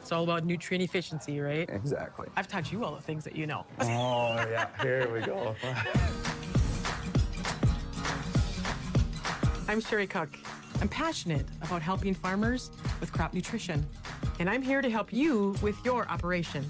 It's all about nutrient efficiency, right? Exactly. I've taught you all the things that you know. Oh, yeah, here we go. I'm Sherry Cook. I'm passionate about helping farmers with crop nutrition, and I'm here to help you with your operation.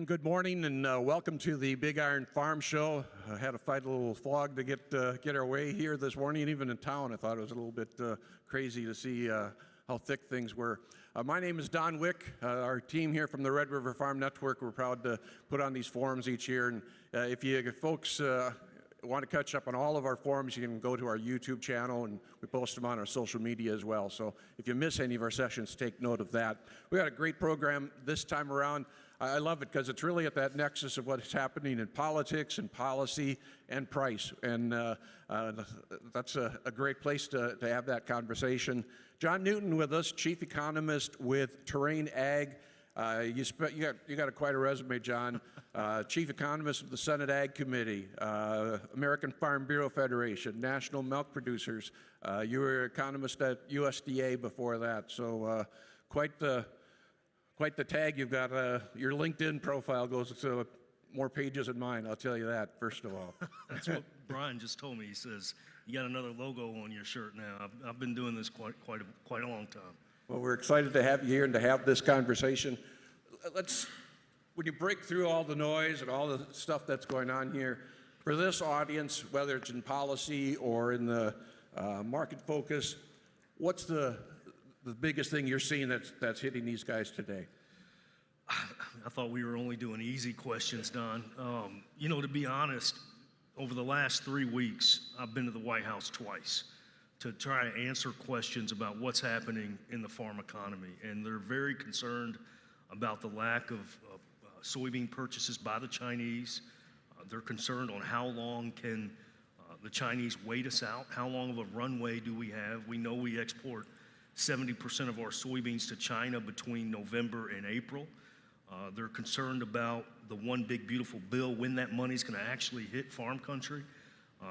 Good morning and welcome to the Big Iron Farm Show. I had to fight a little fog to get our way here this morning. Even in town, I thought it was a little bit crazy to see how thick things were. My name is Don Wick. Our team here from the Red River Farm Network, we're proud to put on these forums each year. And if you folks want to catch up on all of our forums, you can go to our YouTube channel, and we post them on our social media as well. So if you miss any of our sessions, take note of that. We got a great program this time around. I love it because it's really at that nexus of what's happening in politics and policy and price. And that's a great place to have that conversation. John Newton with us, Chief Economist with Terrain Ag. You got quite a resume, John. Chief Economist of the Senate Ag Committee, American Farm Bureau Federation, National Milk Producers. You were economist at USDA before that, so quite the tag you've got. Your LinkedIn profile goes to more pages than mine, I'll tell you that, first of all. That's what Brian just told me. He says, you got another logo on your shirt now. I've been doing this quite a long time. Well, we're excited to have you here and to have this conversation. When you break through all the noise and all the stuff that's going on here, for this audience, whether it's in policy or in the market focus, what's the biggest thing you're seeing that's hitting these guys today? I thought we were only doing easy questions, Don. To be honest, over the last 3 weeks, I've been to the White House twice to try to answer questions about what's happening in the farm economy. And they're very concerned about the lack of soybean purchases by the Chinese. They're concerned on how long can the Chinese wait us out? How long of a runway do we have? We know we export 70% of our soybeans to China between November and April. They're concerned about the one big beautiful bill, when that money's going to actually hit farm country.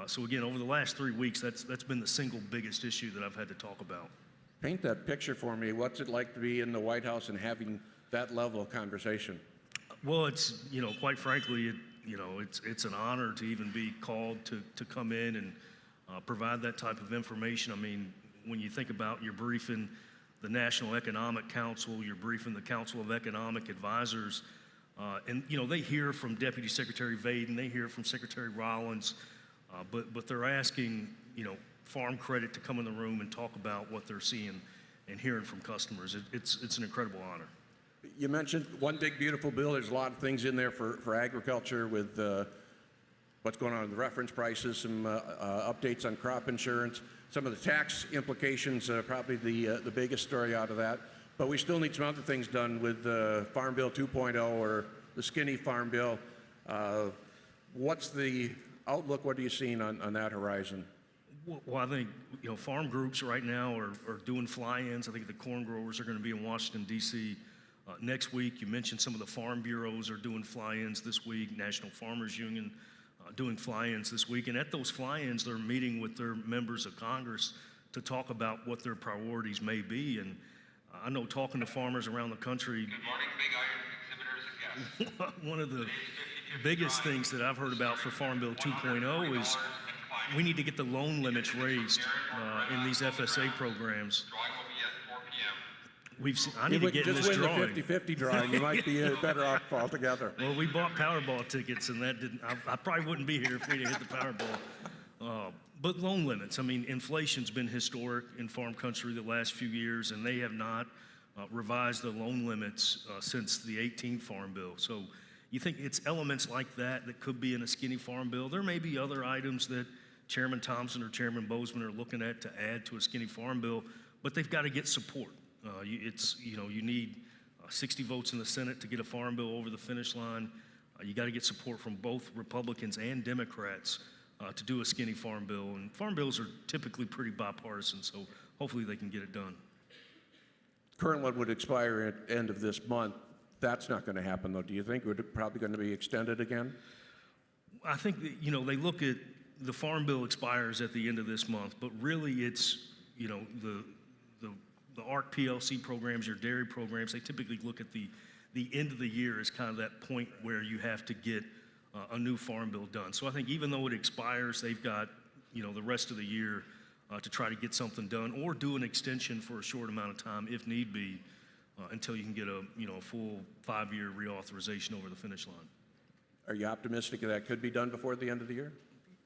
So again, over the last 3 weeks, that's been the single biggest issue that I've had to talk about. Paint that picture for me. What's it like to be in the White House and having that level of conversation? Well, it's, quite frankly, it's an honor to even be called to come in and provide that type of information. I mean, when you think about you're briefing the National Economic Council, you're briefing the Council of Economic Advisors, and they hear from Deputy Secretary Vaden, they hear from Secretary Rollins, but they're asking Farm Credit to come in the room and talk about what they're seeing and hearing from customers. It's an incredible honor. You mentioned one big beautiful bill. There's a lot of things in there for agriculture with what's going on with the reference prices, some updates on crop insurance, some of the tax implications, probably the biggest story out of that. But we still need some other things done with Farm Bill 2.0 or the skinny Farm Bill. What's the outlook? What are you seeing on that horizon? Well, I think farm groups right now are doing fly-ins. I think the corn growers are going to be in Washington, D.C. Next week. You mentioned some of the farm bureaus are doing fly-ins this week. National Farmers Union doing fly-ins this week. And at those fly-ins, they're meeting with their members of Congress to talk about what their priorities may be. And I know talking to farmers around the country. Good morning, Big Iron exhibitors and guests. One of the biggest things that I've heard about for Farm Bill 2.0 is we need to get the loan limits raised in these FSA programs. Drawing will be at 4 p.m. I need to get in this drawing. Just win the 50-50 drawing. You might be better off altogether. Well, we bought Powerball tickets, and that didn't. I probably wouldn't be here if we'd hit the Powerball. But loan limits. I mean, inflation's been historic in farm country the last few years, and they have not revised the loan limits since the 18th Farm Bill. So you think it's elements like that that could be in a skinny Farm Bill. There may be other items that Chairman Thompson or Chairman Bozeman are looking at to add to a skinny Farm Bill, but they've got to get support. You need 60 votes in the Senate to get a farm bill over the finish line. You got to get support from both Republicans and Democrats to do a skinny farm bill. And farm bills are typically pretty bipartisan, so hopefully they can get it done. Current one would expire at end of this month. That's not going to happen, though. Do you think it's probably going to be extended again? I think that, they look at the farm bill expires at the end of this month, but really it's, the ARC PLC programs, your dairy programs, they typically look at the end of the year as kind of that point where you have to get a new farm bill done. So I think even though it expires, they've got, the rest of the year to try to get something done or do an extension for a short amount of time if need be until you can get a full 5-year reauthorization over the finish line. Are you optimistic that could be done before the end of the year?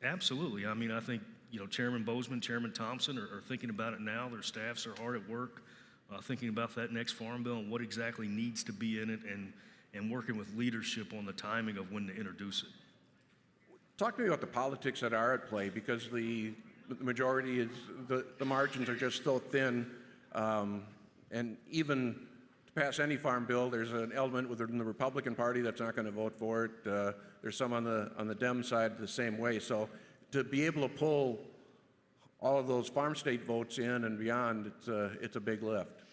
Absolutely. I mean, I think, Chairman Bozeman, Chairman Thompson are thinking about it now. Their staffs are hard at work thinking about that next farm bill and what exactly needs to be in it and working with leadership on the timing of when to introduce it. Talk to me about the politics that are at play, because the majority is, the margins are just so thin, and even to pass any farm bill, there's an element within the Republican Party that's not going to vote for it. There's some on the Dem side the same way. So to be able to pull all of those farm state votes in and beyond, it's a big lift.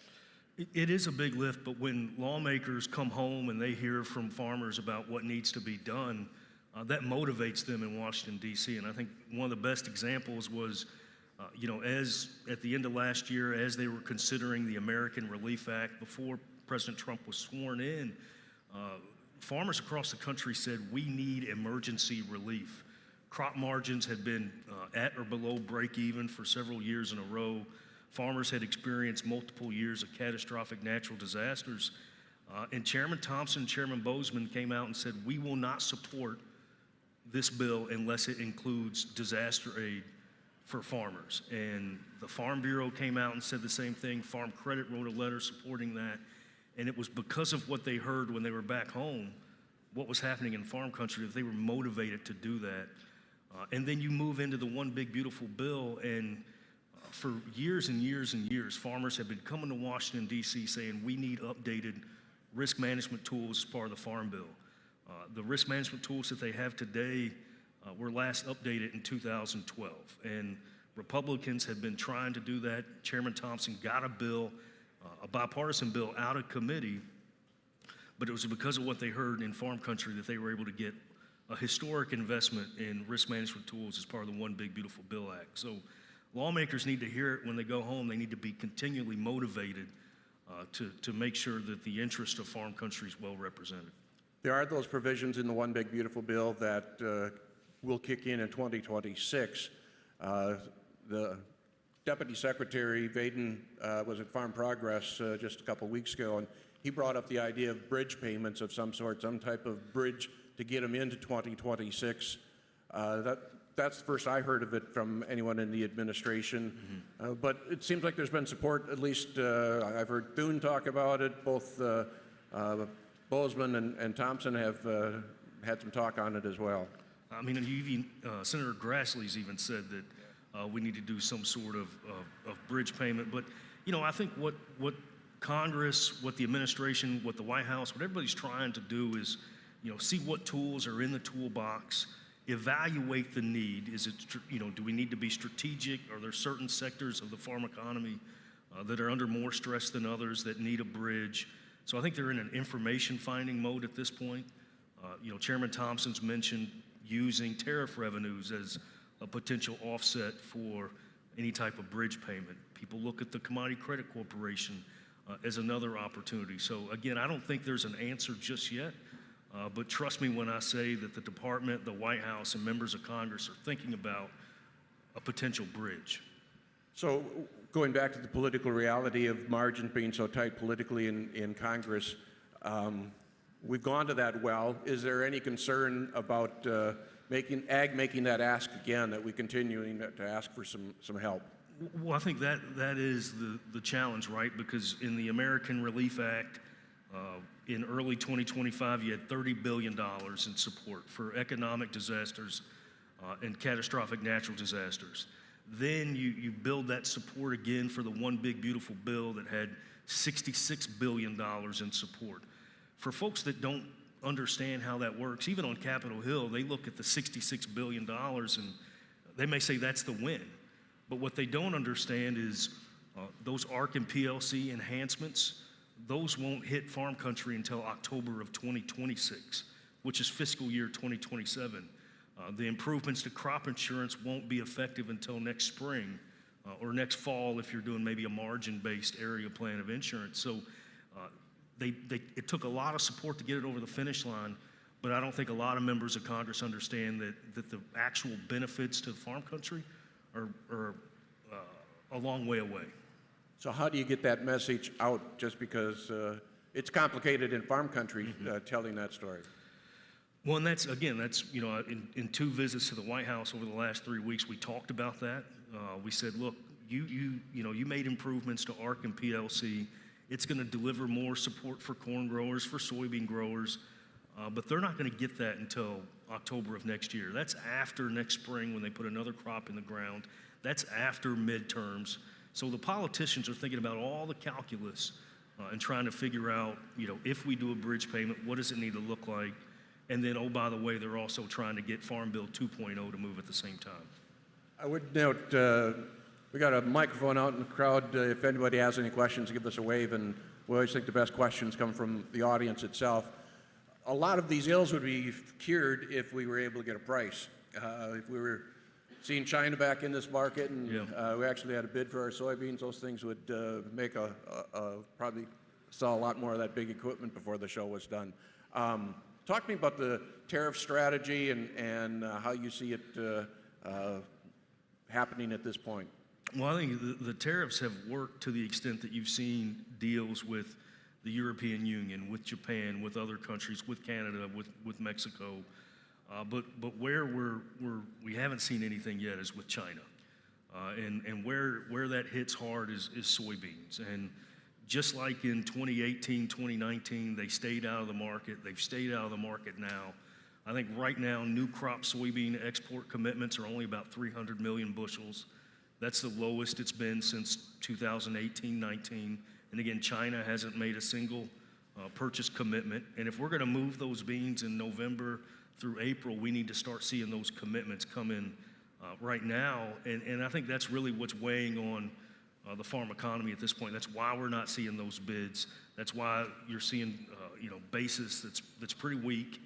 It is a big lift, but when lawmakers come home and they hear from farmers about what needs to be done, that motivates them in Washington, D.C. And I think one of the best examples was, as at the end of last year, as they were considering the American Relief Act, before President Trump was sworn in, farmers across the country said, we need emergency relief. Crop margins had been at or below break even for several years in a row. Farmers had experienced multiple years of catastrophic natural disasters. And Chairman Thompson, Chairman Bozeman came out and said, we will not support this bill unless it includes disaster aid for farmers. And the Farm Bureau came out and said the same thing. Farm Credit wrote a letter supporting that. And it was because of what they heard when they were back home, what was happening in farm country, that they were motivated to do that. And then you move into the One Big Beautiful Bill, and for years and years and years, farmers have been coming to Washington, D.C. saying we need updated risk management tools as part of the Farm Bill. The risk management tools that they have today were last updated in 2012, and Republicans have been trying to do that. Chairman Thompson got a bill, a bipartisan bill, out of committee, but it was because of what they heard in farm country that they were able to get a historic investment in risk management tools as part of the One Big Beautiful Bill Act. So lawmakers need to hear it when they go home. They need to be continually motivated to make sure that the interest of farm country is well represented. There are those provisions in the One Big Beautiful Bill that will kick in 2026. The Deputy Secretary Vaden was at Farm Progress just a couple weeks ago, and he brought up the idea of bridge payments of some sort, some type of bridge to get them into 2026. That's the first I heard of it from anyone in the administration. Mm-hmm. But it seems like there's been support, at least I've heard Thune talk about it. Both Bozeman and Thompson have had some talk on it as well. I mean, even, Senator Grassley's even said that we need to do some sort of bridge payment. But, I think what Congress, what the administration, what the White House, what everybody's trying to do is, see what tools are in the toolbox, evaluate the need. Is it, do we need to be strategic? Are there certain sectors of the farm economy that are under more stress than others that need a bridge? So I think they're in an information finding mode at this point. Chairman Thompson's mentioned using tariff revenues as a potential offset for any type of bridge payment. People look at the Commodity Credit Corporation as another opportunity. So again, I don't think there's an answer just yet. But trust me when I say that the department, the White House, and members of Congress are thinking about a potential bridge. So going back to the political reality of margins being so tight politically in Congress, we've gone to that well. Is there any concern about making that ask again, that we continuing to ask for some help? Well, I think that is the challenge, right? Because in the American Relief Act, in early 2025, you had $30 billion in support for economic disasters and catastrophic natural disasters. Then you build that support again for the one big beautiful bill that had $66 billion in support. For folks that don't understand how that works, even on Capitol Hill, they look at the $66 billion and they may say that's the win. But what they don't understand is those ARC and PLC enhancements, those won't hit farm country until October of 2026, which is fiscal year 2027. The improvements to crop insurance won't be effective until next spring or next fall if you're doing maybe a margin-based area plan of insurance. So it took a lot of support to get it over the finish line, but I don't think a lot of members of Congress understand that the actual benefits to farm country are a long way away. So how do you get that message out, just because it's complicated in farm country telling that story? Well, and that's in 2 visits to the White House over the last 3 weeks, we talked about that. We said, look, you made improvements to ARC and PLC. It's going to deliver more support for corn growers, for soybean growers, but they're not going to get that until October of next year. That's after next spring when they put another crop in the ground. That's after midterms. So the politicians are thinking about all the calculus and trying to figure out, if we do a bridge payment, what does it need to look like? And then, oh, by the way, they're also trying to get Farm Bill 2.0 to move at the same time. I would note, we got a microphone out in the crowd. If anybody has any questions, give us a wave, and we always think the best questions come from the audience itself. A lot of these ills would be cured if we were able to get a price. If we were seeing China back in this market, and we actually had a bid for our soybeans, those things would make probably sell a lot more of that big equipment before the show was done. Talk to me about the tariff strategy and how you see it happening at this point. Well, I think the tariffs have worked to the extent that you've seen deals with the European Union, with Japan, with other countries, with Canada, with Mexico. But where we haven't seen anything yet is with China. And where that hits hard is soybeans. And just like in 2018, 2019, they stayed out of the market. They've stayed out of the market now. I think right now, new crop soybean export commitments are only about 300 million bushels. That's the lowest it's been since 2018-19. And again, China hasn't made a single purchase commitment. And if we're going to move those beans in November through April, we need to start seeing those commitments come in right now. And I think that's really what's weighing on the farm economy at this point. That's why we're not seeing those bids. That's why you're seeing basis that's pretty weak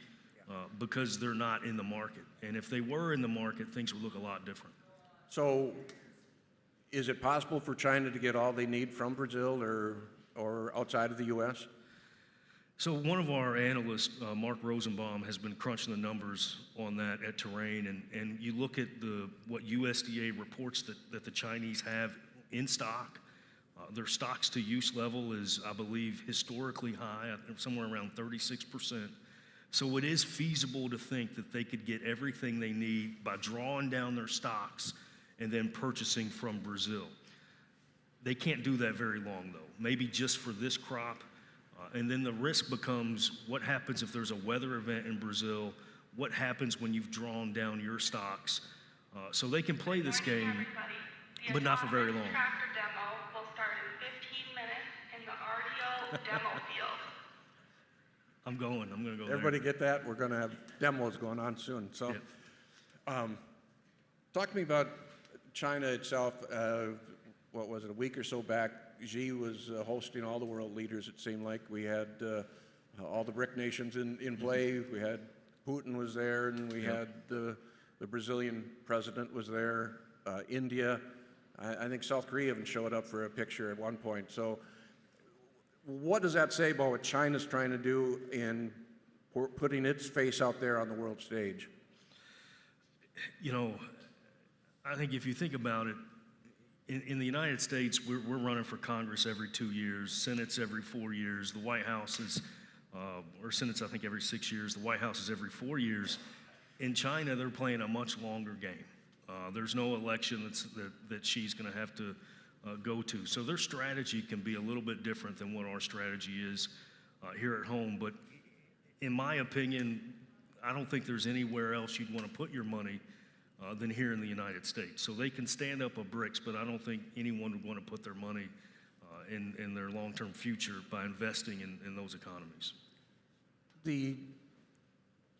because they're not in the market. And if they were in the market, things would look a lot different. So is it possible for China to get all they need from Brazil or outside of the U.S.? So one of our analysts, Mark Rosenbaum, has been crunching the numbers on that at Terrain, and you look at what USDA reports that the Chinese have in stock. Their stocks to use level is, I believe, historically high, somewhere around 36%. So it is feasible to think that they could get everything they need by drawing down their stocks and then purchasing from Brazil. They can't do that very long, though, maybe just for this crop. And then the risk becomes, what happens if there's a weather event in Brazil? What happens when you've drawn down your stocks? So they can play this game, but not for very long. Tractor demo will start in 15 minutes in the RDO demo field. I'm going to go Everybody there. get that? We're going to have demos going on soon. So talk to me about China itself. What was it, a week or so back, Xi was hosting all the world leaders, it seemed like. We had all the BRIC nations in play. We had Putin was there, and we had the Brazilian president was there, India. I think South Korea even showed up for a picture at one point. So what does that say about what China's trying to do in putting its face out there on the world stage? I think if you think about it, in the United States, we're running for Congress every 2 years, Senate's every 4 years, the White House is, or Senate's I think every 6 years, the White House is every 4 years. In China, they're playing a much longer game. There's no election that Xi's going to have to go to. So their strategy can be a little bit different than what our strategy is here at home. But in my opinion, I don't think there's anywhere else you'd want to put your money than here in the United States. So they can stand up a BRICS, but I don't think anyone would want to put their money in their long-term future by investing in those economies. The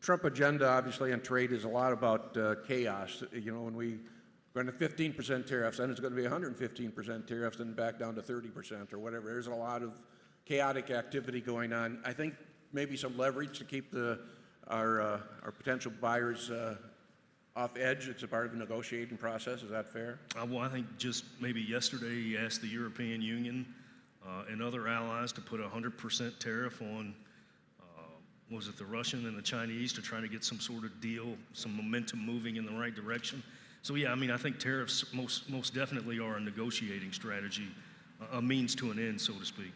Trump agenda, obviously, on trade is a lot about chaos. You know, when we go into 15% tariffs, then it's going to be 115% tariffs, and back down to 30% or whatever. There's a lot of chaotic activity going on. I think maybe some leverage to keep our potential buyers off edge. It's a part of the negotiating process. Is that fair? Well, I think just maybe yesterday he asked the European Union and other allies to put a 100% tariff on, was it the Russian and the Chinese, to try to get some sort of deal, some momentum moving in the right direction. So yeah, I mean, I think tariffs most definitely are a negotiating strategy, a means to an end, so to speak.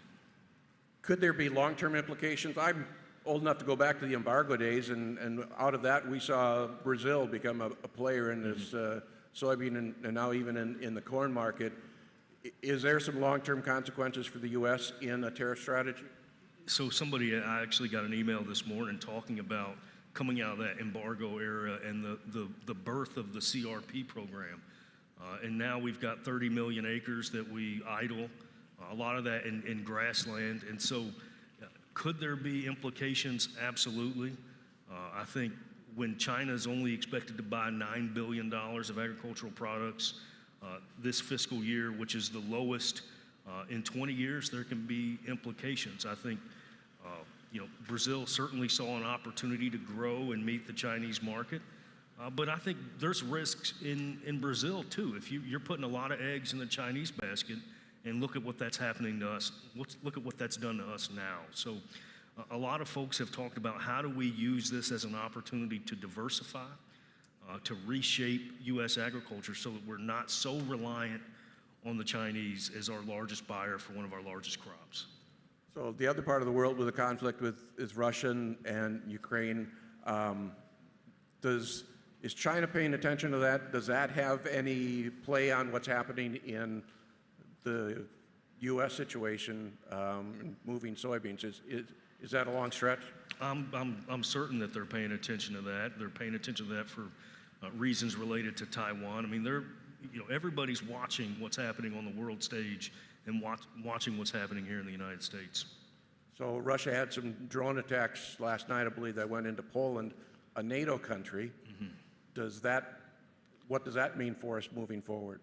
Could there be long-term implications? I'm old enough to go back to the embargo days, and out of that we saw Brazil become a player in this soybean and now even in the corn market. Is there some long-term consequences for the U.S. in a tariff strategy? So I actually got an email this morning talking about coming out of that embargo era and the birth of the CRP program. And now we've got 30 million acres that we idle, a lot of that in grassland. And so could there be implications? Absolutely. I think when China is only expected to buy $9 billion of agricultural products this fiscal year, which is the lowest in 20 years, there can be implications. I think Brazil certainly saw an opportunity to grow and meet the Chinese market. But I think there's risks in Brazil too. If you're putting a lot of eggs in the Chinese basket, and look at what that's happening to us, look at what that's done to us now. So a lot of folks have talked about how do we use this as an opportunity to diversify, to reshape U.S. agriculture so that we're not so reliant on the Chinese as our largest buyer for one of our largest crops. So the other part of the world with the conflict is Russia and Ukraine. Is China paying attention to that? Does that have any play on what's happening in the U.S. situation, moving soybeans? Is that a long stretch? I'm certain that they're paying attention to that. They're paying attention to that for reasons related to Taiwan. I mean, everybody's watching what's happening on the world stage and watching what's happening here in the United States. So Russia had some drone attacks last night, I believe, that went into Poland, a NATO country. Mm-hmm. What does that mean for us moving forward?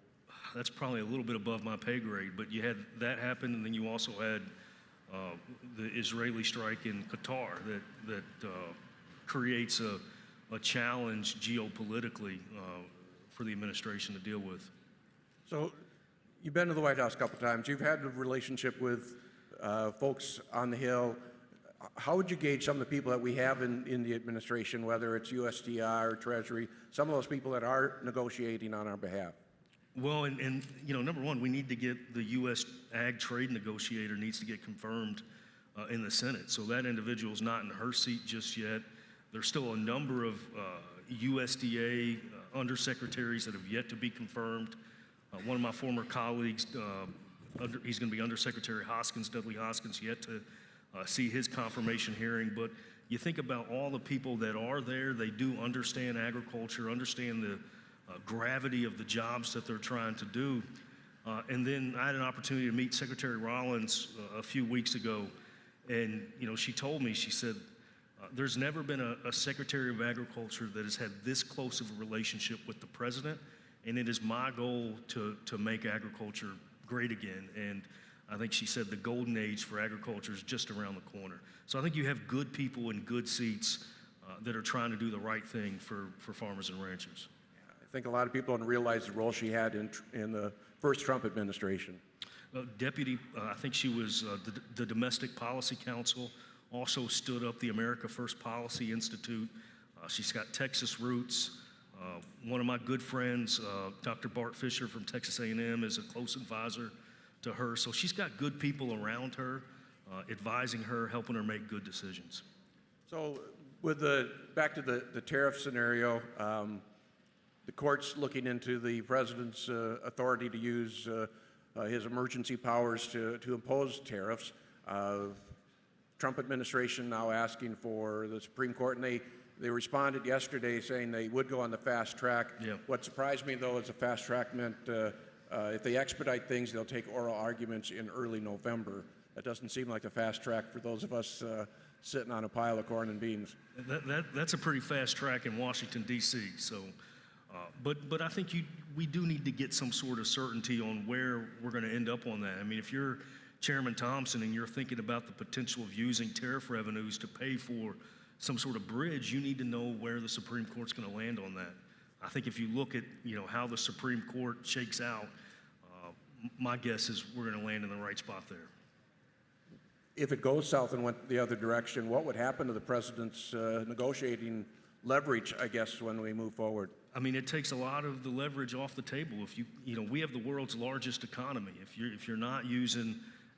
That's probably a little bit above my pay grade, but you had that happen, and then you also had the Israeli strike in Qatar that creates a challenge geopolitically for the administration to deal with. So you've been to the White House a couple times. You've had a relationship with folks on the Hill. How would you gauge some of the people that we have in the administration, whether it's USDR or Treasury, some of those people that are negotiating on our behalf? Well, and number one, we need to get the U.S. ag trade negotiator needs to get confirmed in the Senate. So that individual's not in her seat just yet. There's still a number of USDA undersecretaries that have yet to be confirmed. One of my former colleagues, he's going to be Undersecretary Hoskins, Dudley Hoskins, yet to see his confirmation hearing. But you think about all the people that are there, they do understand agriculture, understand the gravity of the jobs that they're trying to do. And then I had an opportunity to meet Secretary Rollins a few weeks ago, and she told me, she said, there's never been a Secretary of Agriculture that has had this close of a relationship with the President, and it is my goal to make agriculture great again. And I think she said the golden age for agriculture is just around the corner. So I think you have good people in good seats that are trying to do the right thing for farmers and ranchers. I think a lot of people don't realize the role she had in the first Trump administration. Deputy, I think she was the Domestic Policy Council, also stood up the America First Policy Institute. She's got Texas roots. One of my good friends, Dr. Bart Fisher from Texas A&M, is a close advisor to her. So she's got good people around her, advising her, helping her make good decisions. So back to the tariff scenario, the court's looking into the president's authority to use his emergency powers to impose tariffs. Trump administration now asking for the Supreme Court, and they responded yesterday saying they would go on the fast track. Yeah. What surprised me, though, is the fast track meant if they expedite things, they'll take oral arguments in early November. That doesn't seem like the fast track for those of us sitting on a pile of corn and beans. That's a pretty fast track in Washington, D.C. So, but I think we do need to get some sort of certainty on where we're going to end up on that. I mean, if you're Chairman Thompson and you're thinking about the potential of using tariff revenues to pay for some sort of bridge, you need to know where the Supreme Court's going to land on that. I think if you look at how the Supreme Court shakes out, my guess is we're going to land in the right spot there. If it goes south and went the other direction, what would happen to the president's negotiating leverage, I guess, when we move forward? I mean, it takes a lot of the leverage off the table. If we have the world's largest economy. If you're not using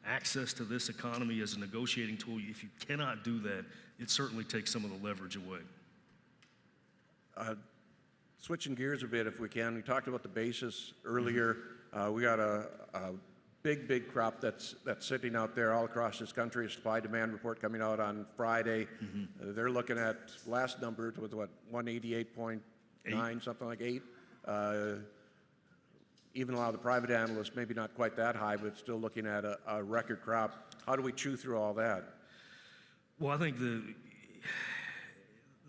access to this economy as a negotiating tool, if you cannot do that, it certainly takes some of the leverage away. Switching gears a bit, if we can, we talked about the basis earlier. We got a big crop that's sitting out there all across this country. A supply-demand report coming out on Friday. They're looking at last number with what 188.9, something like 8. Even a lot of the private analysts, maybe not quite that high, but still looking at a record crop. How do we chew through all that? Well, I think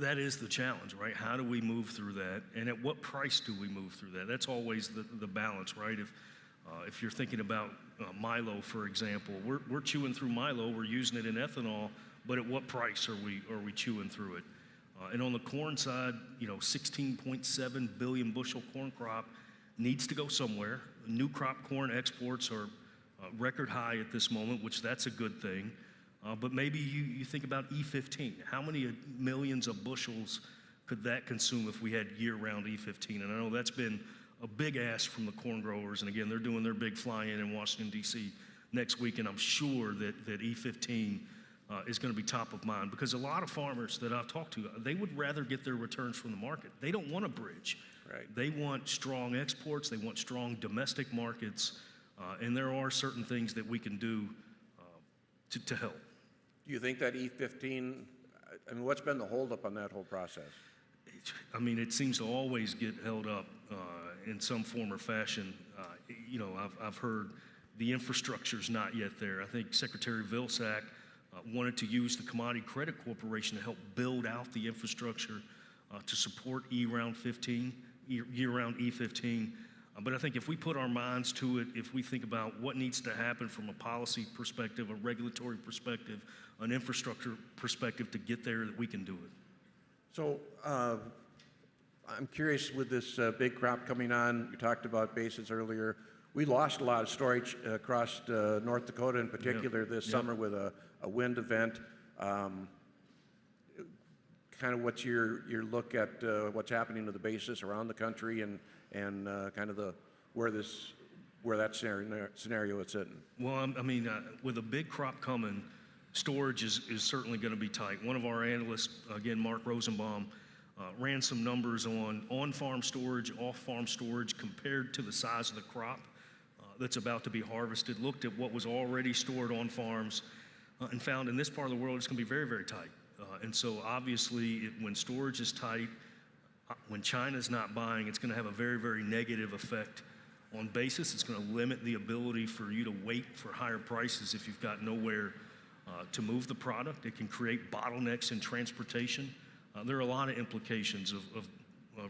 that is the challenge, right? How do we move through that, and at what price do we move through that? That's always the balance, right? If you're thinking about Milo, for example, we're chewing through Milo, we're using it in ethanol, but at what price are we chewing through it? And on the corn side, 16.7 billion bushel corn crop needs to go somewhere. New crop corn exports are record high at this moment, which that's a good thing. But maybe you think about E15. How many millions of bushels could that consume if we had year-round E15? And I know that's been a big ask from the corn growers. And again, they're doing their big fly-in in Washington, D.C. next week, and I'm sure that E15 is going to be top of mind, because a lot of farmers that I've talked to, they would rather get their returns from the market. They don't want a bridge. Right. They want strong exports. They want strong domestic markets. And there are certain things that we can do to help. Do you think that E15, I mean, what's been the holdup on that whole process? I mean, it seems to always get held up in some form or fashion. I've heard the infrastructure's not yet there. I think Secretary Vilsack wanted to use the Commodity Credit Corporation to help build out the infrastructure to support year-round E15. But I think if we put our minds to it, if we think about what needs to happen from a policy perspective, a regulatory perspective, an infrastructure perspective to get there, that we can do it. So I'm curious, with this big crop coming on, you talked about basis earlier. We lost a lot of storage across North Dakota in particular this summer with a wind event. Kind of what's your look at what's happening to the basis around the country and kind of where that scenario is sitting? Well, I mean, with a big crop coming, storage is certainly going to be tight. One of our analysts, again, Mark Rosenbaum, ran some numbers on farm storage, off-farm storage compared to the size of the crop that's about to be harvested, looked at what was already stored on farms, and found in this part of the world it's going to be very, very tight. And so obviously, when storage is tight, when China's not buying, it's going to have a very, very negative effect on basis. It's going to limit the ability for you to wait for higher prices if you've got nowhere to move the product. It can create bottlenecks in transportation. There are a lot of implications of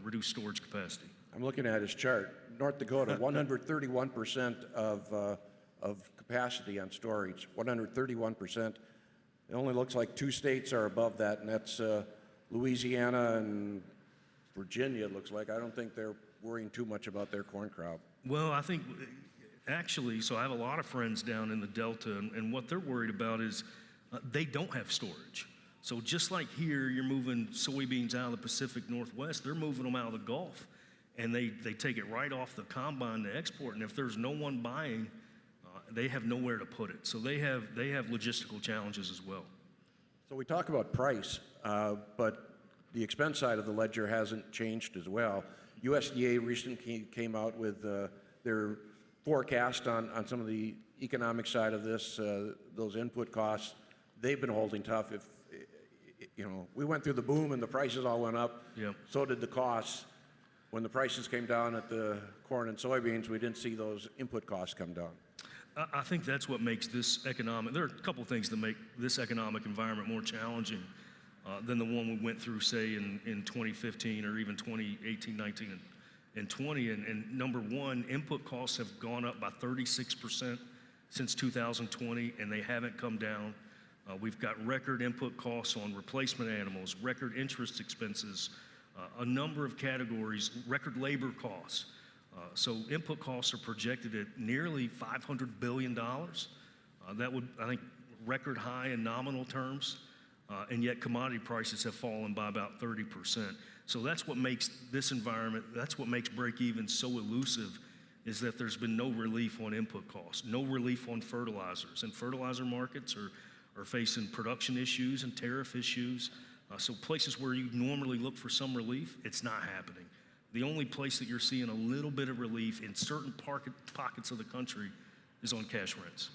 reduced storage capacity. I'm looking at his chart. North Dakota, 131% of capacity on storage, 131%. It only looks like 2 states are above that, and that's Louisiana and Virginia, it looks like. I don't think they're worrying too much about their corn crop. Well, I think actually, so I have a lot of friends down in the Delta, and what they're worried about is they don't have storage. So just like here, you're moving soybeans out of the Pacific Northwest, they're moving them out of the Gulf, and they take it right off the combine to export. And if there's no one buying, they have nowhere to put it. So they have logistical challenges as well. So we talk about price, but the expense side of the ledger hasn't changed as well. USDA recently came out with their forecast on some of the economic side of this, those input costs. They've been holding tough. we went through the boom and the prices all went up. Yep. So did the costs. When the prices came down at the corn and soybeans, we didn't see those input costs come down. I think that's what makes this economic, there are a couple things that make this economic environment more challenging than the one we went through, say, in 2015 or even 2018, 19, and 20. And number one, input costs have gone up by 36% since 2020, and they haven't come down. We've got record input costs on replacement animals, record interest expenses, a number of categories, record labor costs. So input costs are projected at nearly $500 billion. That would, I think, record high in nominal terms, and yet commodity prices have fallen by about 30%. So that's what makes this environment, that's what makes break-even so elusive, is that there's been no relief on input costs, no relief on fertilizers. And fertilizer markets are facing production issues and tariff issues. So places where you normally look for some relief, it's not happening. The only place that you're seeing a little bit of relief in certain pockets of the country is on cash rents.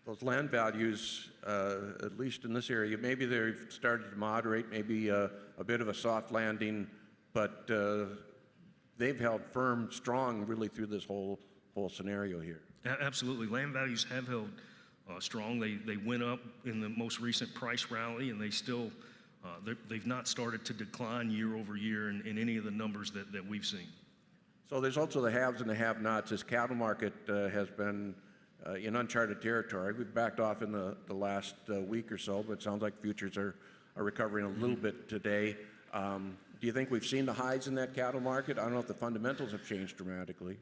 Those land values, at least in this area, maybe they've started to moderate, maybe a bit of a soft landing, but they've held firm, strong, really through this whole scenario here. Absolutely, land values have held strong. They went up in the most recent price rally, and they still they've not started to decline year over year in any of the numbers that we've seen. So there's also the haves and the have-nots. This cattle market has been in uncharted territory. We've backed off in the last week or so, but it sounds like futures are recovering a little bit today. Do you think we've seen the highs in that cattle market? I don't know if the fundamentals have changed dramatically.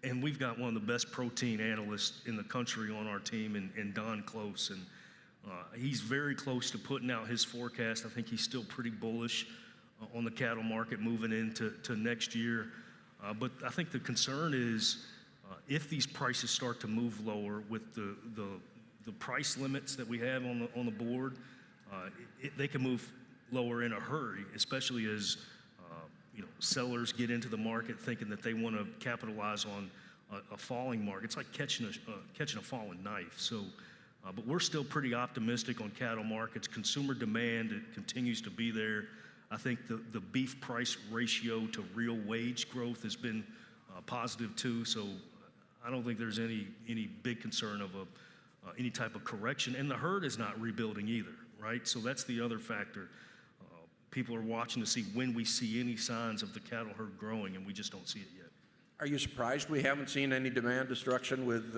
And we've got one of the best protein analysts in the country on our team, in Don Close, and he's very close to putting out his forecast. I think he's still pretty bullish on the cattle market moving into next year. But I think the concern is if these prices start to move lower with the price limits that we have on the board, they can move lower in a hurry, especially as sellers get into the market thinking that they want to capitalize on a falling market. It's like catching a falling knife. So, but we're still pretty optimistic on cattle markets. Consumer demand, it continues to be there. I think the beef price ratio to real wage growth has been positive too. So I don't think there's any big concern of any type of correction. And the herd is not rebuilding either, right? So that's the other factor. People are watching to see when we see any signs of the cattle herd growing, and we just don't see it yet. Are you surprised we haven't seen any demand destruction with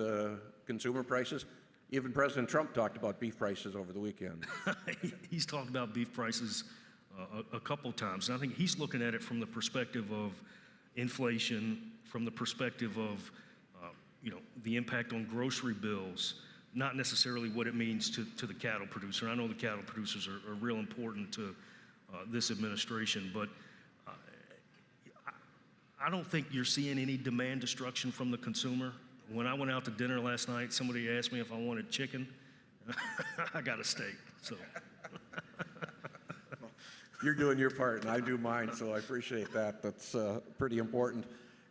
consumer prices? Even President Trump talked about beef prices over the weekend. He's talked about beef prices a couple times, and I think he's looking at it from the perspective of inflation, from the perspective of the impact on grocery bills, not necessarily what it means to the cattle producer. I know the cattle producers are real important to this administration, but I don't think you're seeing any demand destruction from the consumer. When I went out to dinner last night, somebody asked me if I wanted chicken. I got a steak, so. You're doing your part, and I do mine, so I appreciate that. That's pretty important.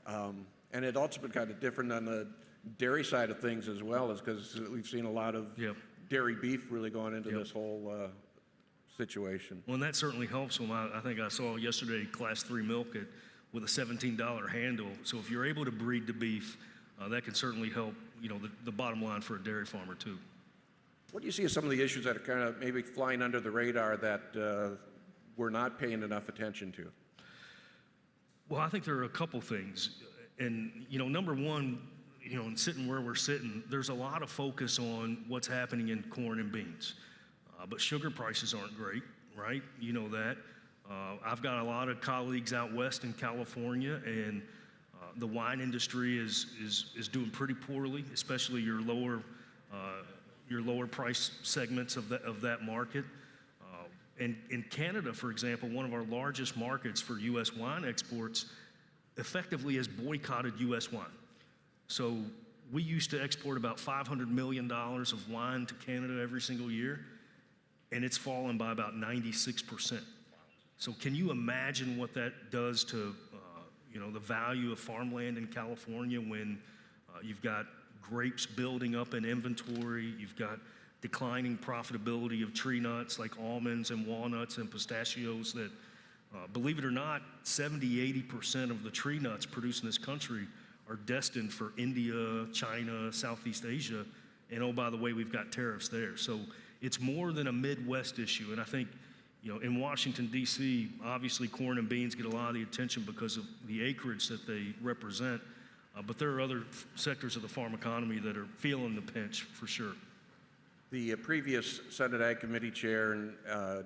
And it also been kind of different on the dairy side of things as well, is because we've seen a lot of dairy beef really going into this whole situation. Well, and that certainly helps them. I think I saw yesterday Class 3 milk with a $17 handle. So if you're able to breed the beef, that can certainly help, the bottom line for a dairy farmer too. What do you see as some of the issues that are kind of maybe flying under the radar that we're not paying enough attention to? Well, I think there are a couple things. And, number one, sitting where we're sitting, there's a lot of focus on what's happening in corn and beans. But sugar prices aren't great, right? You know that. I've got a lot of colleagues out west in California, and the wine industry is doing pretty poorly, especially your lower price segments of that market. And in Canada, for example, one of our largest markets for U.S. wine exports, effectively has boycotted U.S. wine. So we used to export about $500 million of wine to Canada every single year, and it's fallen by about 96%. So can you imagine what that does to the value of farmland in California when you've got grapes building up in inventory, you've got declining profitability of tree nuts like almonds and walnuts and pistachios that, believe it or not, 70–80% of the tree nuts produced in this country are destined for India, China, Southeast Asia, and oh, by the way, we've got tariffs there. So it's more than a Midwest issue, and I think, in Washington, D.C., obviously corn and beans get a lot of the attention because of the acreage that they represent, but there are other sectors of the farm economy that are feeling the pinch for sure. The previous Senate Ag Committee Chair,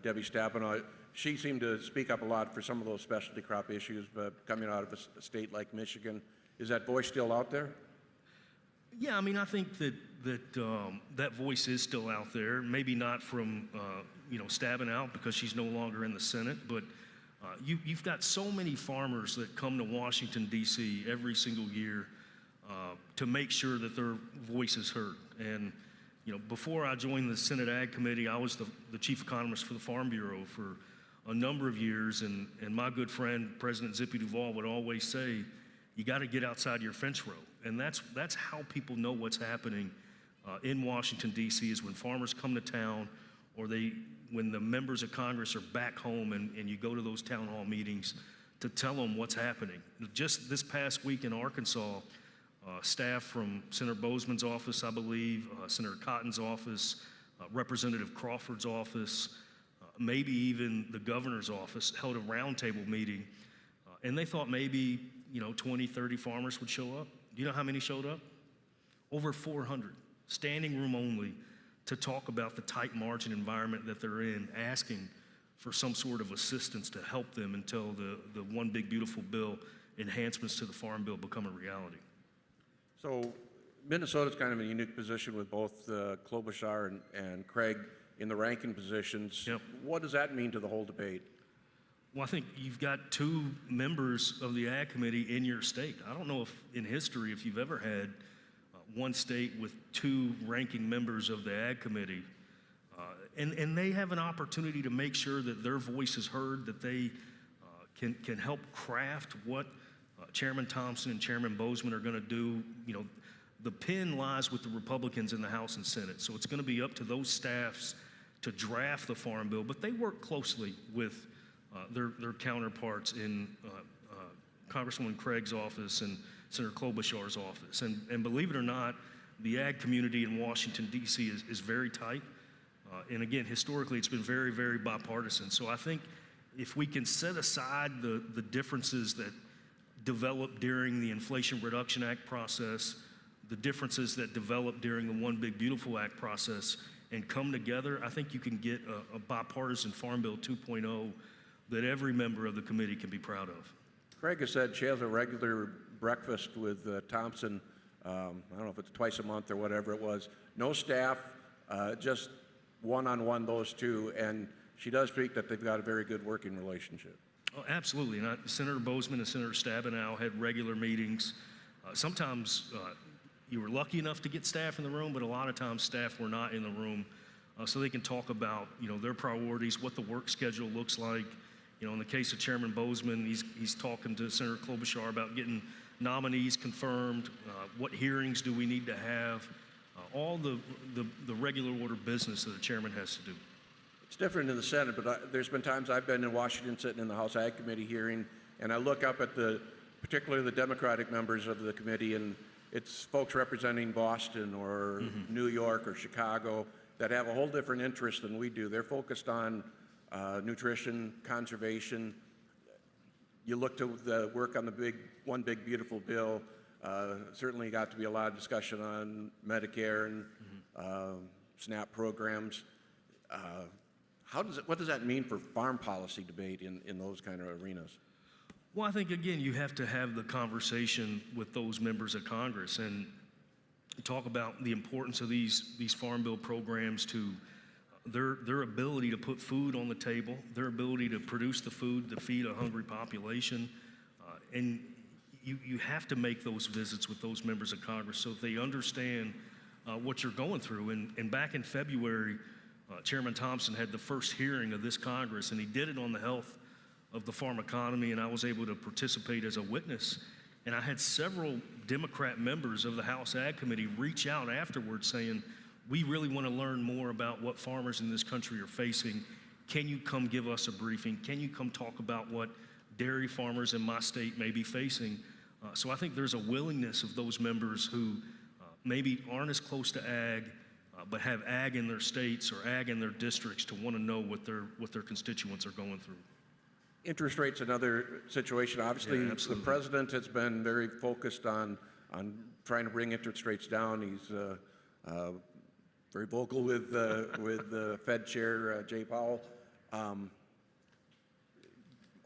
Debbie Stabenow, she seemed to speak up a lot for some of those specialty crop issues, but coming out of a state like Michigan. Is that voice still out there? Yeah, I mean, I think that that voice is still out there. Maybe not from Stabenow because she's no longer in the Senate, but you've got so many farmers that come to Washington D.C. every single year to make sure that their voice is heard. And before I joined the Senate Ag Committee, I was the chief economist for the Farm Bureau for a number of years, and my good friend President Zippy Duvall would always say, you got to get outside your fence row. And that's how people know what's happening in Washington, D.C. is when farmers come to town, or when the members of Congress are back home and you go to those town hall meetings to tell them what's happening. Just this past week in Arkansas, staff from Senator Bozeman's office, I believe, Senator Cotton's office, Representative Crawford's office, maybe even the governor's office held a roundtable meeting, and they thought maybe 20, 30 farmers would show up. Do you know how many showed up? Over 400, standing room only, to talk about the tight margin environment that they're in, asking for some sort of assistance to help them until the One Big Beautiful Bill enhancements to the Farm Bill become a reality. So Minnesota's kind of in a unique position with both Klobuchar and Craig in the ranking positions. Yep. What does that mean to the whole debate? Well, I think you've got two members of the Ag Committee in your state. I don't know if in history if you've ever had one state with two ranking members of the Ag Committee. And they have an opportunity to make sure that their voice is heard, that they can help craft what Chairman Thompson and Chairman Bozeman are going to do. The pin lies with the Republicans in the House and Senate, so it's going to be up to those staffs to draft the Farm Bill, but they work closely with their counterparts in Congresswoman Craig's office and Senator Klobuchar's office. And believe it or not, the ag community in Washington, D.C. is very tight. And again, historically, it's been very, very bipartisan. So I think if we can set aside the differences that developed during the Inflation Reduction Act process, the differences that developed during the One Big Beautiful Act process, and come together, I think you can get a bipartisan Farm Bill 2.0 that every member of the committee can be proud of. Craig has said she has a regular breakfast with Thompson. I don't know if it's twice a month or whatever it was. No staff, just one-on-one, those two, and she does speak that they've got a very good working relationship. Oh, absolutely. And Senator Bozeman and Senator Stabenow had regular meetings. Sometimes you were lucky enough to get staff in the room, but a lot of times staff were not in the room, so they can talk about their priorities, what the work schedule looks like. In the case of Chairman Bozeman, he's talking to Senator Klobuchar about getting nominees confirmed, what hearings do we need to have, all the regular order business that a chairman has to do. It's different in the Senate, but there's been times I've been in Washington sitting in the House Ag Committee hearing, and I look up at particularly the Democratic members of the committee, and it's folks representing Boston or New York or Chicago that have a whole different interest than we do. They're focused on nutrition, conservation. You look to the work on the One Big Beautiful Bill. Certainly got to be a lot of discussion on Medicare and SNAP programs. What does that mean for farm policy debate in those kind of arenas? Well, I think, again, you have to have the conversation with those members of Congress and talk about the importance of these Farm Bill programs to their ability to put food on the table, their ability to produce the food to feed a hungry population. And you have to make those visits with those members of Congress so they understand what you're going through. And back in February, Chairman Thompson had the first hearing of this Congress, and he did it on the health of the farm economy, and I was able to participate as a witness. And I had several Democrat members of the House Ag Committee reach out afterwards saying, we really want to learn more about what farmers in this country are facing. Can you come give us a briefing? Can you come talk about what dairy farmers in my state may be facing? So I think there's a willingness of those members who maybe aren't as close to ag, but have ag in their states or ag in their districts to want to know what their constituents are going through. Interest rates, another situation. Obviously, Yeah, the absolutely. president has been very focused on trying to bring interest rates down. He's very vocal with the Fed chair, Jay Powell.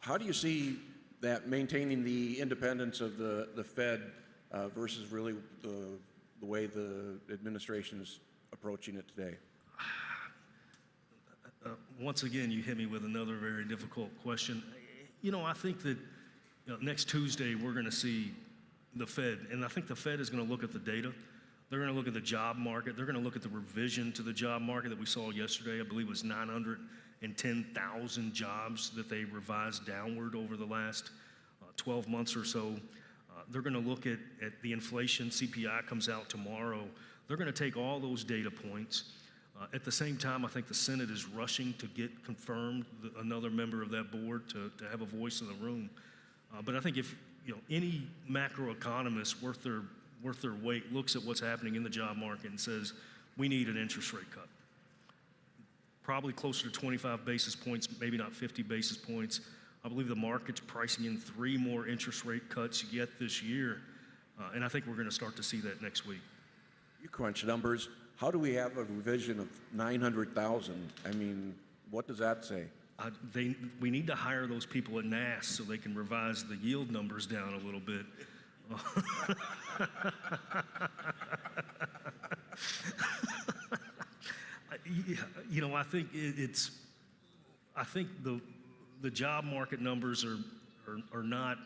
How do you see that maintaining the independence of the Fed versus really the way the administration is approaching it today? Once again, you hit me with another very difficult question. I think that next Tuesday we're going to see the Fed, and I think the Fed is going to look at the data. They're going to look at the job market. They're going to look at the revision to the job market that we saw yesterday. I believe it was 910,000 jobs that they revised downward over the last 12 months or so. They're going to look at the inflation. CPI comes out tomorrow. They're going to take all those data points. At the same time, I think the Senate is rushing to get confirmed another member of that board to have a voice in the room. But I think if any macroeconomist worth their weight looks at what's happening in the job market and says we need an interest rate cut, probably closer to 25 basis points, maybe not 50 basis points. I believe the market's pricing in 3 more interest rate cuts yet this year, and I think we're going to start to see that next week. You crunch numbers. How do we have a revision of 900,000? I mean, what does that say? We need to hire those people at NASS so they can revise the yield numbers down a little bit. I think the job market numbers are not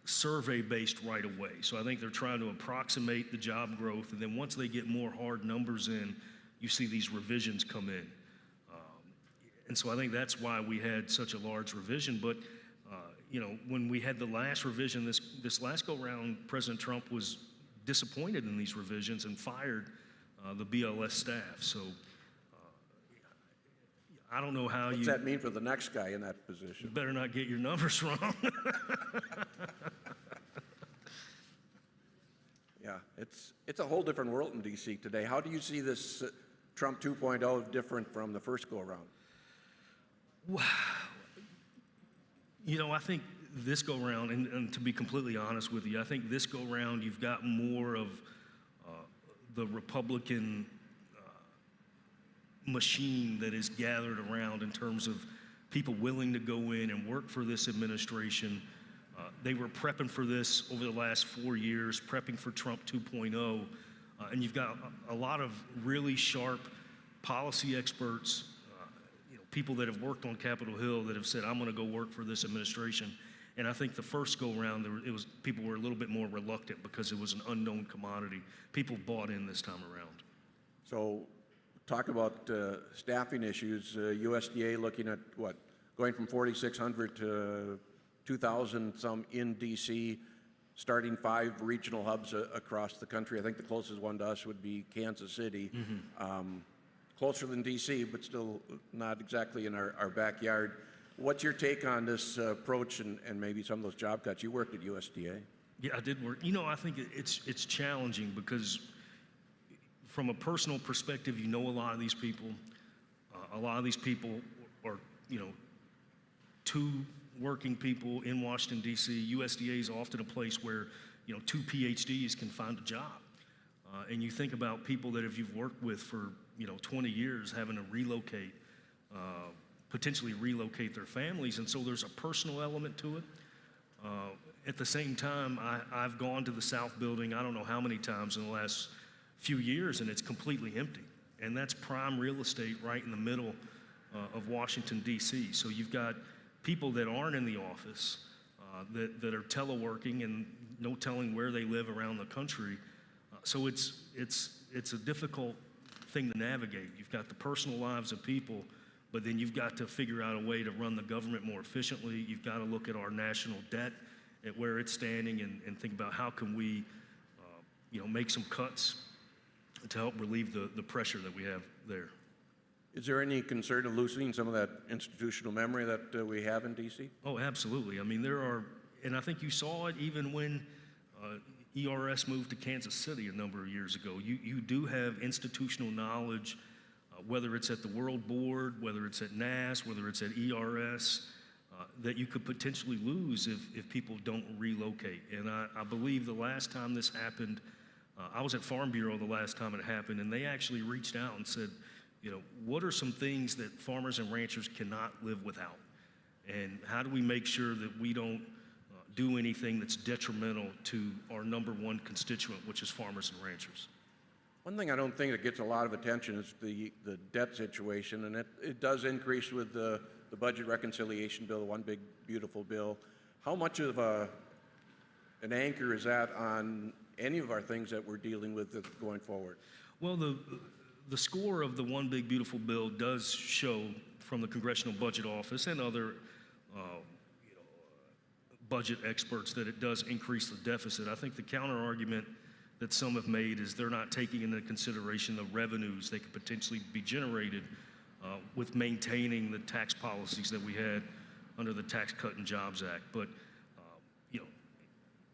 survey-based right away. So I think they're trying to approximate the job growth, and then once they get more hard numbers in, you see these revisions come in. And so I think that's why we had such a large revision. But when we had the last revision, this last go-round, President Trump was disappointed in these revisions and fired the BLS staff. So I don't know how What's that mean for the next guy in that position? You better not get your numbers wrong. Yeah, it's a whole different world in D.C. today. How do you see this Trump 2.0 different from the first go-around? I think this go-round, and to be completely honest with you, I think this go-round you've got more of the Republican machine that is gathered around in terms of people willing to go in and work for this administration. They were prepping for this over the last 4 years, prepping for Trump 2.0, and you've got a lot of really sharp policy experts, people that have worked on Capitol Hill that have said, I'm going to go work for this administration. And I think the first go-round, people were a little bit more reluctant because it was an unknown commodity. People bought in this time around. So talk about staffing issues. USDA looking at what? Going from 4,600 to 2,000 some in D.C., starting 5 regional hubs across the country. I think the closest one to us would be Kansas City. Closer than D.C., but still not exactly in our backyard. What's your take on this approach and maybe some of those job cuts? You worked at USDA. Yeah, I did work. I think it's challenging because from a personal perspective, a lot of these people. A lot of these people are, 2 working people in Washington, D.C. USDA is often a place where, 2 PhDs can find a job. And you think about people that if you've worked with for, 20 years having to relocate, potentially relocate their families. And so there's a personal element to it. At the same time, I've gone to the South Building, I don't know how many times in the last few years, and it's completely empty. And that's prime real estate right in the middle of Washington, D.C. So you've got people that aren't in the office, that are teleworking and no telling where they live around the country. So it's a difficult thing to navigate. You've got the personal lives of people, but then you've got to figure out a way to run the government more efficiently. You've got to look at our national debt, at where it's standing, and think about how can we, make some cuts to help relieve the pressure that we have there. Is there any concern of loosening some of that institutional memory that we have in D.C.? Oh, absolutely. I mean, there are, and I think you saw it even when ERS moved to Kansas City a number of years ago. You do have institutional knowledge, whether it's at the World Board, whether it's at NAS, whether it's at ERS, that you could potentially lose if people don't relocate. And I believe the last time this happened, I was at Farm Bureau the last time it happened, and they actually reached out and said, you know, what are some things that farmers and ranchers cannot live without? And how do we make sure that we don't do anything that's detrimental to our number one constituent, which is farmers and ranchers? One thing I don't think that gets a lot of attention is the debt situation, and it does increase with the budget reconciliation bill, the one big beautiful bill. How much of an anchor is that on any of our things that we're dealing with going forward? Well, the score of the one big beautiful bill does show from the Congressional Budget Office and other budget experts that it does increase the deficit. I think the counter argument that some have made is they're not taking into consideration the revenues that could potentially be generated with maintaining the tax policies that we had under the Tax Cut and Jobs Act. But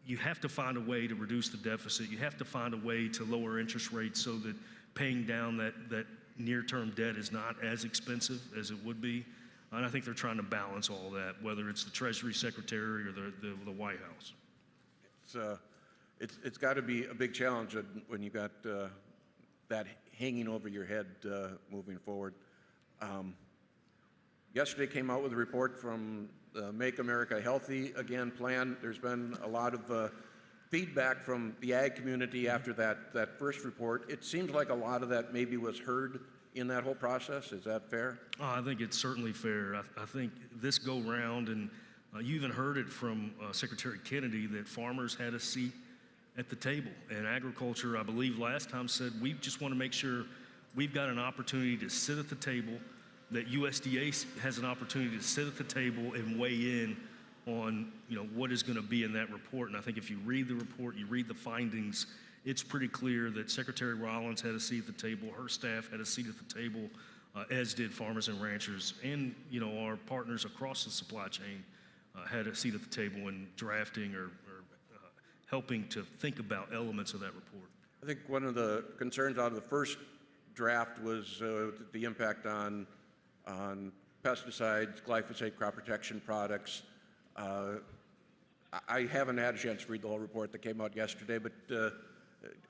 you have to find a way to reduce the deficit. You have to find a way to lower interest rates so that paying down that near-term debt is not as expensive as it would be. And I think they're trying to balance all that, whether it's the Treasury Secretary or the White House. It's got to be a big challenge when you got that hanging over your head moving forward. Yesterday came out with a report from the Make America Healthy Again plan. There's been a lot of feedback from the ag community after that first report. It seems like a lot of that maybe was heard in that whole process. Is that fair? I think it's certainly fair. I think this go round, and you even heard it from Secretary Kennedy, that farmers had a seat at the table. And agriculture, I believe last time, said we just want to make sure we've got an opportunity to sit at the table, that USDA has an opportunity to sit at the table and weigh in on what is going to be in that report. And I think if you read the report, you read the findings, it's pretty clear that Secretary Rollins had a seat at the table, her staff had a seat at the table, as did farmers and ranchers, and our partners across the supply chain had a seat at the table in drafting or helping to think about elements of that report. I think one of the concerns out of the first draft was the impact on pesticides, glyphosate, crop protection products. I haven't had a chance to read the whole report that came out yesterday, but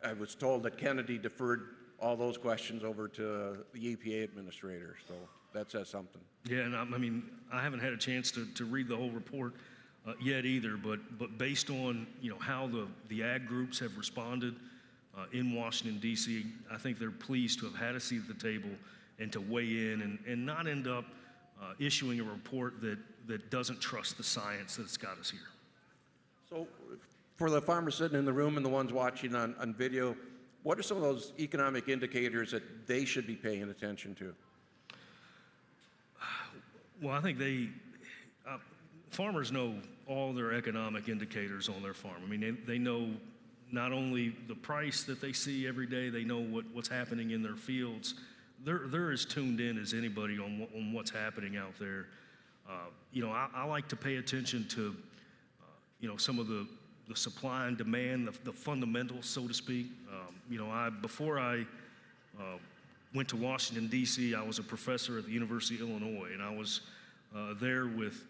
I was told that Kennedy deferred all those questions over to the EPA administrator, so that says something. Yeah, and I mean, I haven't had a chance to read the whole report yet either, but based on how the ag groups have responded in Washington, D.C., I think they're pleased to have had a seat at the table and to weigh in and not end up issuing a report that doesn't trust the science that's got us here. So for the farmers sitting in the room and the ones watching on video, what are some of those economic indicators that they should be paying attention to? Well, I think farmers know all their economic indicators on their farm. I mean, they know not only the price that they see every day, they know what's happening in their fields. They're as tuned in as anybody on what's happening out there. I like to pay attention to, some of the supply and demand, the fundamentals, so to speak. Before I went to Washington, D.C., I was a professor at the University of Illinois, and I was there with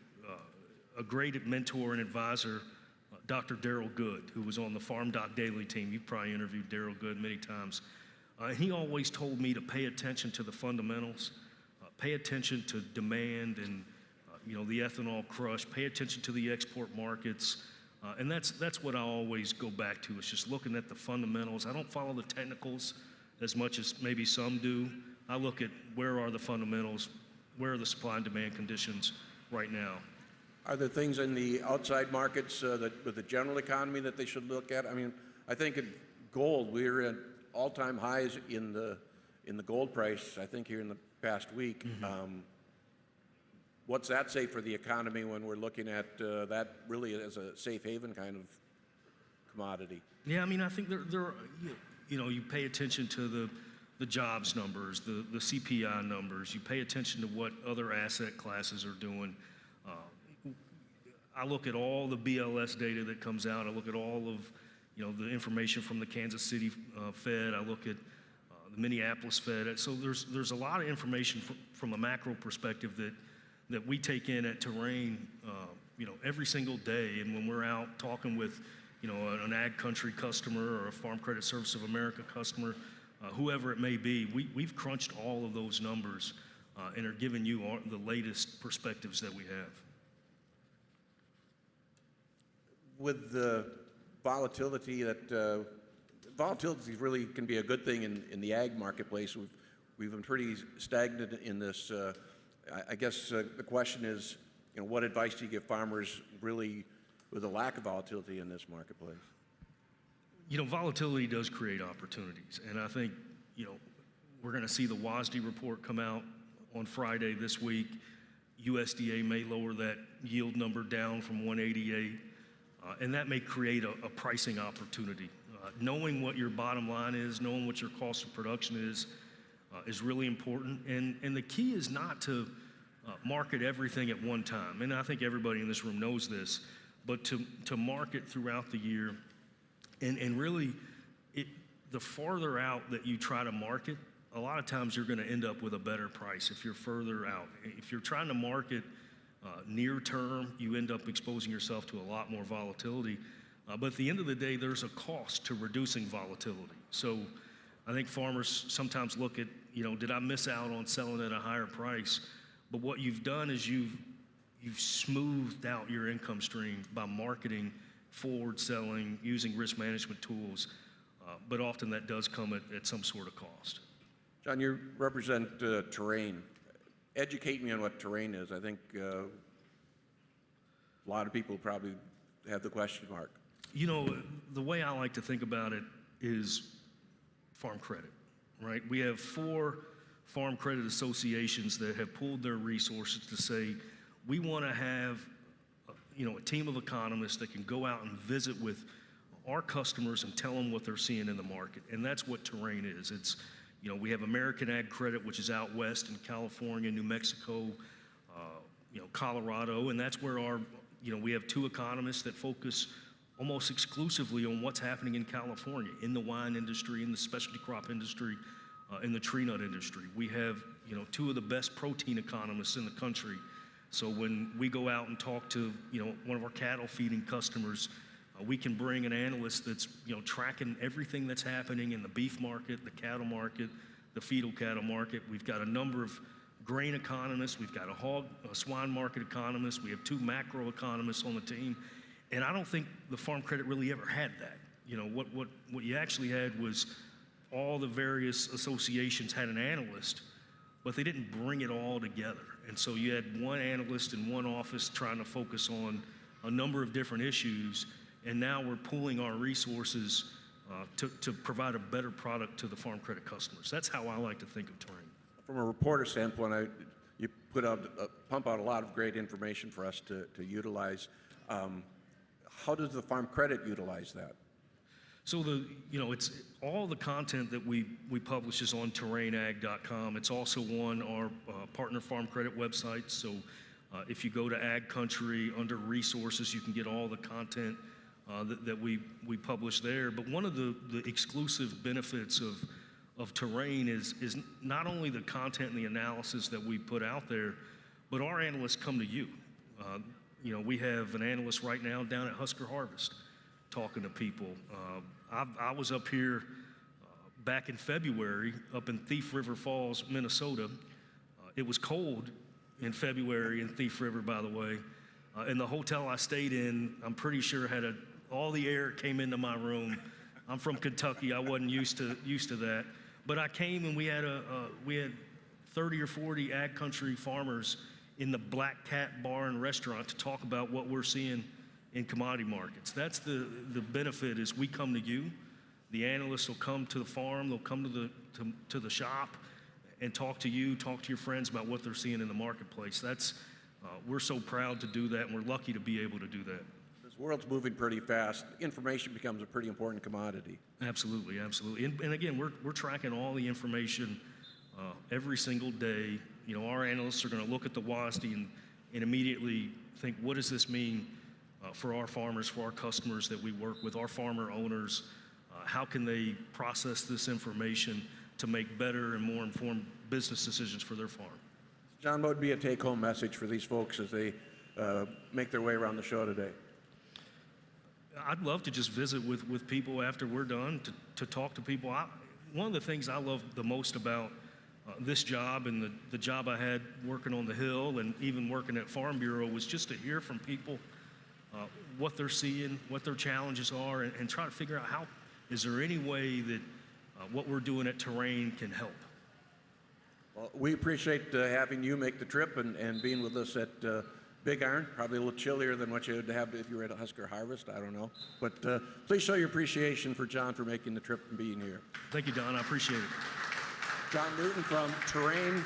a great mentor and advisor, Dr. Darrell Good, who was on the Farm Doc Daily team. You've probably interviewed Darrell Good many times. He always told me to pay attention to the fundamentals, pay attention to demand and the ethanol crush, pay attention to the export markets, and that's what I always go back to. Is just looking at the fundamentals. I don't follow the technicals as much as maybe some do. I look at where are the fundamentals, where are the supply and demand conditions right now. Are there things in the outside markets with the general economy that they should look at? I mean, I think in gold, we're at all-time highs in the gold price, I think, here in the past week. Mm-hmm. What's that say for the economy when we're looking at that really as a safe haven kind of commodity? Yeah, I mean, I think you pay attention to the jobs numbers, the CPI numbers. You pay attention to what other asset classes are doing. I look at all the BLS data that comes out. I look at all of, the information from the Kansas City Fed. I look at the Minneapolis Fed. So there's a lot of information from a macro perspective that we take in at Terrain, every single day. And when we're out talking with, an Ag Country customer or a Farm Credit Service of America customer, whoever it may be, we've crunched all of those numbers and are giving you the latest perspectives that we have. With the volatility volatility really can be a good thing in the ag marketplace. We've been pretty stagnant in this. I guess the question is, what advice do you give farmers really with a lack of volatility in this marketplace? Volatility does create opportunities, and I think, we're going to see the WASDE report come out on Friday this week. USDA may lower that yield number down from 188. And that may create a pricing opportunity. Knowing what your bottom line is, knowing what your cost of production is really important. And the key is not to market everything at one time. And I think everybody in this room knows this, but to market throughout the year. And really, the farther out that you try to market, a lot of times you're going to end up with a better price if you're further out. If you're trying to market near term, you end up exposing yourself to a lot more volatility. But at the end of the day, there's a cost to reducing volatility. So I think farmers sometimes look at, did I miss out on selling at a higher price? But what you've done is you've smoothed out your income stream by marketing, forward selling, using risk management tools. But often that does come at some sort of cost. John, you represent Terrain. Educate me on what Terrain is. I think a lot of people probably have the question mark. The way I like to think about it is farm credit, right? We have 4 farm credit associations that have pooled their resources to say, we want to have, a team of economists that can go out and visit with our customers and tell them what they're seeing in the market. And that's what Terrain is. It's, we have American Ag Credit, which is out west in California, New Mexico, Colorado, and that's where we have 2 economists that focus almost exclusively on what's happening in California, in the wine industry, in the specialty crop industry, in the tree nut industry. We have, 2 of the best protein economists in the country. So when we go out and talk to, one of our cattle feeding customers, we can bring an analyst that's, tracking everything that's happening in the beef market, the cattle market, the fetal cattle market. We've got a number of grain economists. We've got a swine market economist. We have 2 macro economists on the team. And I don't think the Farm Credit really ever had that. What you actually had was all the various associations had an analyst, but they didn't bring it all together. And so you had one analyst in one office trying to focus on a number of different issues. And now we're pooling our resources to provide a better product to the Farm Credit customers. That's how I like to think of Terrain. From a reporter standpoint, you pump out a lot of great information for us to utilize. How does the Farm Credit utilize that? So it's all the content that we publish is on terrainag.com. It's also on our partner Farm Credit website. So if you go to Ag Country under resources, you can get all the content that we publish there. But one of the exclusive benefits of Terrain is not only the content and the analysis that we put out there, but our analysts come to you. We have an analyst right now down at Husker Harvest talking to people. I was up here back in February up in Thief River Falls, Minnesota. It was cold in February in Thief River, by the way. And the hotel I stayed in, I'm pretty sure had all the air came into my room. I'm from Kentucky. I wasn't used to that. But I came and we had 30 or 40 Ag Country farmers in the Black Cat Bar and Restaurant to talk about what we're seeing in commodity markets. That's the benefit is we come to you. The analysts will come to the farm. They'll come to the shop and talk to you, talk to your friends about what they're seeing in the marketplace. We're so proud to do that, and we're lucky to be able to do that. The world's moving pretty fast. Information becomes a pretty important commodity. Absolutely, absolutely. And again, we're tracking all the information every single day. You know, our analysts are going to look at the WASDE and immediately think, what does this mean for our farmers, for our customers that we work with, our farmer owners? How can they process this information to make better and more informed business decisions for their farm? John, what would be a take-home message for these folks as they make their way around the show today? I'd love to just visit with people after we're done to talk to people. One of the things I love the most about this job and the job I had working on the Hill and even working at Farm Bureau was just to hear from people what they're seeing, what their challenges are, and try to figure out how, is there any way that what we're doing at Terrain can help. Well, we appreciate having you make the trip and being with us at Big Iron. Probably a little chillier than what you would have if you were at a Husker Harvest, I don't know. But please show your appreciation for John for making the trip and being here. Thank you, Don, I appreciate it. John Newton from Terrain.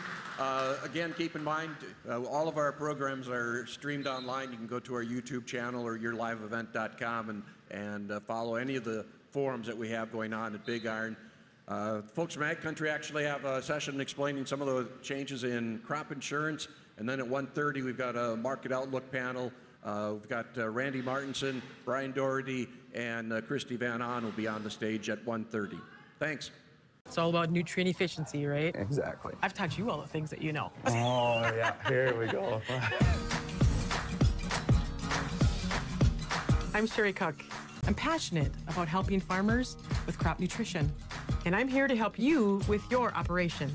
Again, keep in mind, all of our programs are streamed online. You can go to our YouTube channel or yourliveevent.com and follow any of the forums that we have going on at Big Iron. Folks from Ag Country actually have a session explaining some of the changes in crop insurance. And then at 1:30, we've got a market outlook panel. We've got Randy Martinson, Brian Doherty, and Christy Van On will be on the stage at 1:30. Thanks. It's all about nutrient efficiency, right? Exactly. I've taught you all the things that you know. Oh, yeah, here we go. I'm Sherry Cook. I'm passionate about helping farmers with crop nutrition, and I'm here to help you with your operation.